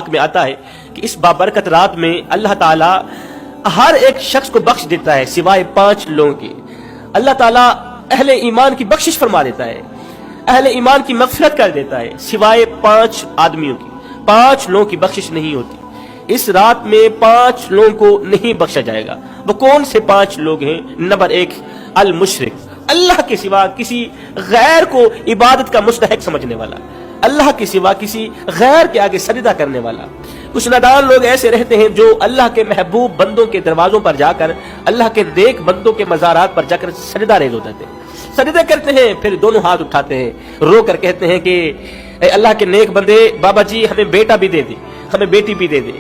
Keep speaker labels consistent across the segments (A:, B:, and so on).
A: میں آتا ہے کہ اس بابرکت رات میں اللہ تعالیٰ ہر ایک شخص کو بخش دیتا ہے سوائے 5 لوگوں کے. اللہ تعالیٰ اہل ایمان کی بخشش فرما دیتا ہے، اہل ایمان کی مغفرت کر دیتا ہے، سوائے 5 آدمیوں کی. 5 لوگوں کی بخشش نہیں ہوتی. اس رات میں 5 لوگوں کو نہیں بخشا جائے گا. وہ کون سے 5 لوگ ہیں؟ نمبر 1 المشرک، اللہ کے سوا کسی غیر کو عبادت کا مستحق سمجھنے والا، اللہ کے سوا کسی غیر کے آگے سجدہ کرنے والا. کچھ نادان لوگ ایسے رہتے ہیں جو اللہ کے محبوب بندوں کے دروازوں پر جا کر، اللہ کے نیک بندوں کے مزارات پر جا کر سجدہ ریز ہو جاتے ہیں، سجدہ کرتے ہیں، پھر دونوں ہاتھ اٹھاتے ہیں، رو کر کہتے ہیں کہ اے اللہ کے نیک بندے، بابا جی ہمیں بیٹا بھی دے دے، ہمیں بیٹی بھی دے دے،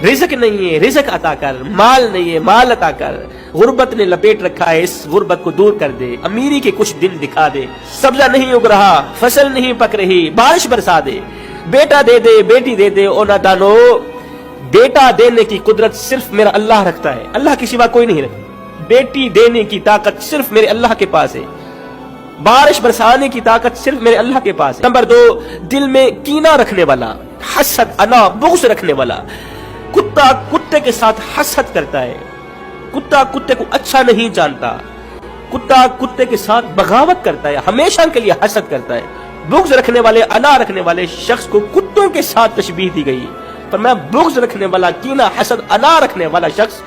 A: رزق نہیں ہے رزق عطا کر، مال نہیں ہے مال عطا کر، غربت نے لپیٹ رکھا ہے اس غربت کو دور کر دے، امیری کے کچھ دن دکھا دے، سبزہ نہیں اگ رہا، فصل نہیں پک رہی، بارش برسا دے، بیٹا دے دے بیٹی دے دے. او نادانو، بیٹا دینے کی قدرت صرف میرا اللہ رکھتا ہے، اللہ کے سوا کوئی نہیں رکھتا. بیٹی دینے کی طاقت صرف میرے اللہ کے پاس ہے، بارش برسانے کی طاقت صرف میرے اللہ کے پاس ہے. نمبر 2 دل میں کینہ رکھنے والا، حسد انا بغض رکھنے والا. کتا کتے کے ساتھ حسد کرتا ہے، کتا کتے کو اچھا نہیں جانتا، کتا کتے کے ساتھ بغاوت کرتا ہے، ہمیشہ کے لیے حسد کرتا ہے. بغض رکھنے والے انا رکھنے والے شخص کو کتوں کے ساتھ تشبیہ دی گئی. پر میں بغض رکھنے والا، کینہ حسد انا رکھنے والا شخص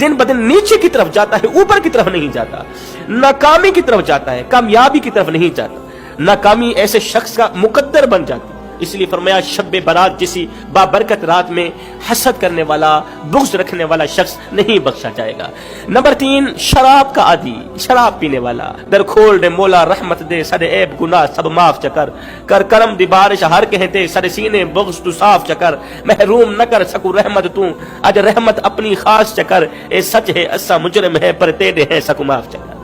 A: دن بدن نیچے کی طرف جاتا ہے، اوپر کی طرف نہیں جاتا، ناکامی کی طرف جاتا ہے، کامیابی کی طرف نہیں جاتا. ناکامی ایسے شخص کا مقدر بن جاتی. اس لیے فرمایا شب برات جیسی بابرکت رات میں حسد کرنے والا، بغض رکھنے والا شخص نہیں بخشا جائے گا. نمبر 3 شراب کا عادی، شراب پینے والا. در کھول دے مولا رحمت دے، سد عیب گناہ سب معاف چکر، کر کرم دی بارش ہر کہتے، سد سینے بغض تو صاف چکر، محروم نہ کر سکو رحمت تو، اج رحمت اپنی خاص چکر، اے سچ ہے اسا مجرم ہے پر تیرے ہیں سکو معاف چکر.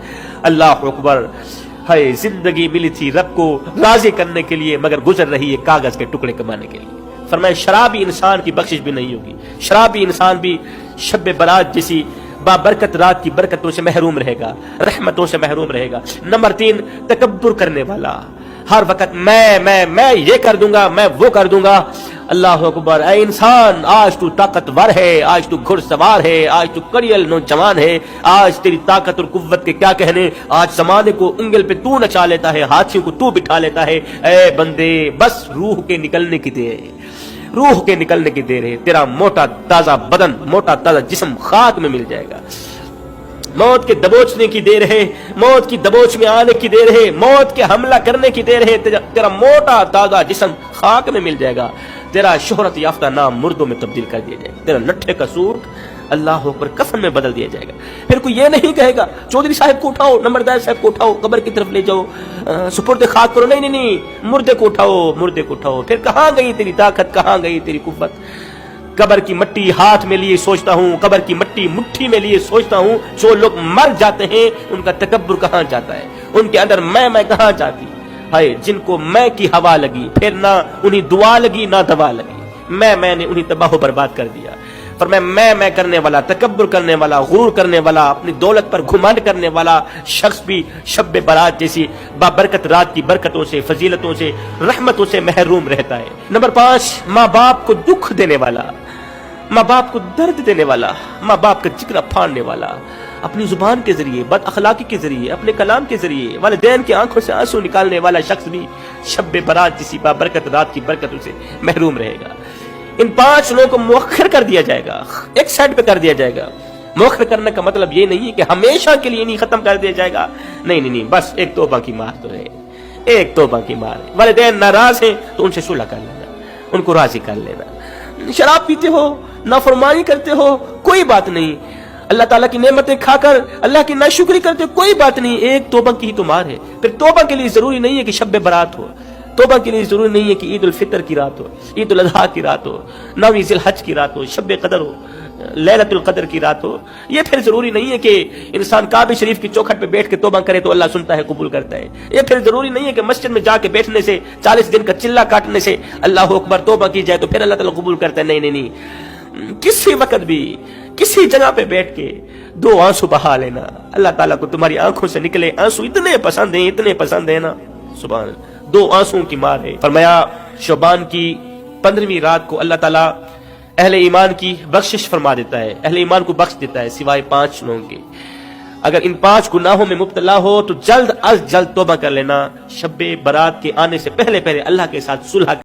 A: اللہ اکبر. ہے زندگی ملی تھی رب کو راضی کرنے کے لیے، مگر گزر رہی ہے کاغذ کے ٹکڑے کمانے کے لیے. فرمایا شرابی انسان کی بخشش بھی نہیں ہوگی، شرابی انسان بھی شب برات جیسی بابرکت رات کی برکتوں سے محروم رہے گا، رحمتوں سے محروم رہے گا. نمبر 3 تکبر کرنے والا، ہر وقت میں یہ کر دوں گا، میں وہ کر دوں گا. اللہ اکبر. اے انسان، آج تو طاقتور ہے، آج تو گھڑ سوار ہے، آج تو کڑیل نوجوان ہے، آج تیری طاقت اور قوت کے کیا کہنے، آج زمانے کو انگل پہ تو نچا لیتا ہے، ہاتھیوں کو تو بٹھا لیتا ہے. اے بندے، بس روح کے نکلنے کی دیر ہے، روح کے نکلنے کی دیر ہے. تیرا موٹا تازہ بدن، موٹا تازہ جسم خاک میں مل جائے گا. موت کے دبوچنے کی دیر ہے، موت کی دبوچ میں آنے کی دیر ہے، موت کے حملہ کرنے کی دیر ہے. تیرا موٹا تازہ جسم خاک میں مل جائے گا. تیرا شہرت یافتہ نام مردوں میں تبدیل کر دیا جائے گا. تیرا نٹھے کا سوٹ اللہ اکبر کفن میں بدل دیا جائے گا. پھر کوئی یہ نہیں کہے گا چودھری صاحب کو اٹھاؤ، نمبردار صاحب کو اٹھاؤ، قبر کی طرف لے جاؤ، سپرد خاک کرو. نہیں نہیں نہیں، مردے کو اٹھاؤ، مردے کو اٹھاؤ. پھر کہاں گئی تیری طاقت، کہاں گئی تیری قوت؟ قبر کی مٹی ہاتھ میں لیے سوچتا ہوں، قبر کی مٹی مٹھی میں لیے سوچتا ہوں، جو لوگ مر جاتے ہیں ان کا تکبر کہاں جاتا ہے، ان کے اندر میں کہاں جاتی. ہائے جن کو میں کی ہوا لگی، پھر نہ انہیں دعا لگی نہ دوا لگی، میں نے انہیں تباہ و برباد کر دیا. پر میں کرنے والا، تکبر کرنے والا، غرور کرنے والا، اپنی دولت پر گھمنڈ کرنے والا شخص بھی شب برات جیسی بابرکت رات کی برکتوں سے، فضیلتوں سے، رحمتوں سے محروم رہتا ہے. نمبر 5 ماں باپ کو دکھ دینے والا، ماں باپ کو درد دینے والا، ماں باپ کا جگر پھاڑنے والا، اپنی زبان کے ذریعے، بد اخلاقی کے ذریعے، اپنے کلام کے ذریعے والدین کی آنکھوں سے آنسو نکالنے والا شخص بھی شب برات جیسی بابرکت رات کی برکتوں سے محروم رہے گا. ان 5 لوگوں کو مؤخر کر دیا جائے گا، ایک سائڈ پہ کر دیا جائے گا. مؤخر کرنے کا مطلب یہ نہیں ہے کہ ہمیشہ کے لیے نہیں ختم کر دیا جائے گا، نہیں، بس ایک توبہ کی مار تو رہے، ایک توبہ کی مار. والدین ناراض ہیں تو ان سے صلح کر لینا، ان کو راضی کر لینا. شراب پیتے ہو، نافرمانی کرتے ہو، کوئی بات نہیں. اللہ تعالیٰ کی نعمتیں کھا کر اللہ کی ناشکری کرتے ہو، کوئی بات نہیں، ایک توبہ کی ہی تو مار ہے. پھر توبہ کے لیے ضروری نہیں ہے کہ شب برات ہو، توبہ کے لیے ضروری نہیں ہے کہ عید الفطر کی رات ہو، عید الاضحیٰ کی رات ہو، 9 ذی الحج کی رات ہو، شب قدر ہو، لیلۃ القدر کی رات ہو. یہ پھر ضروری نہیں ہے کہ انسان کعبہ شریف کی چوکھٹ پہ بیٹھ کے توبہ کرے تو اللہ سنتا ہے، قبول کرتا ہے. یہ پھر ضروری نہیں ہے کہ مسجد میں جا کے بیٹھنے سے، 40 دن کا چلہ کاٹنے سے اللہ اکبر توبہ کی جائے تو پھر اللہ تعالیٰ قبول کرتا ہے. نہیں، کسی وقت بھی کسی جگہ پہ بیٹھ کے 2 آنسو بہا لینا. اللہ تعالیٰ کو تمہاری آنکھوں سے نکلے آنسو اتنے پسند ہیں نا، سبحان اللہ. 2 آنسوں کی مار ہے. فرمایا شعبان کی 15ویں رات کو اللہ تعالیٰ اہل ایمان کی بخشش فرما دیتا ہے، اہل ایمان کو بخش دیتا ہے سوائے 5 لوگوں کے۔ اگر ان 5 گناہوں میں مبتلا ہو تو جلد از جلد توبہ کر لینا، شب برات کے آنے سے پہلے اللہ کے ساتھ صلح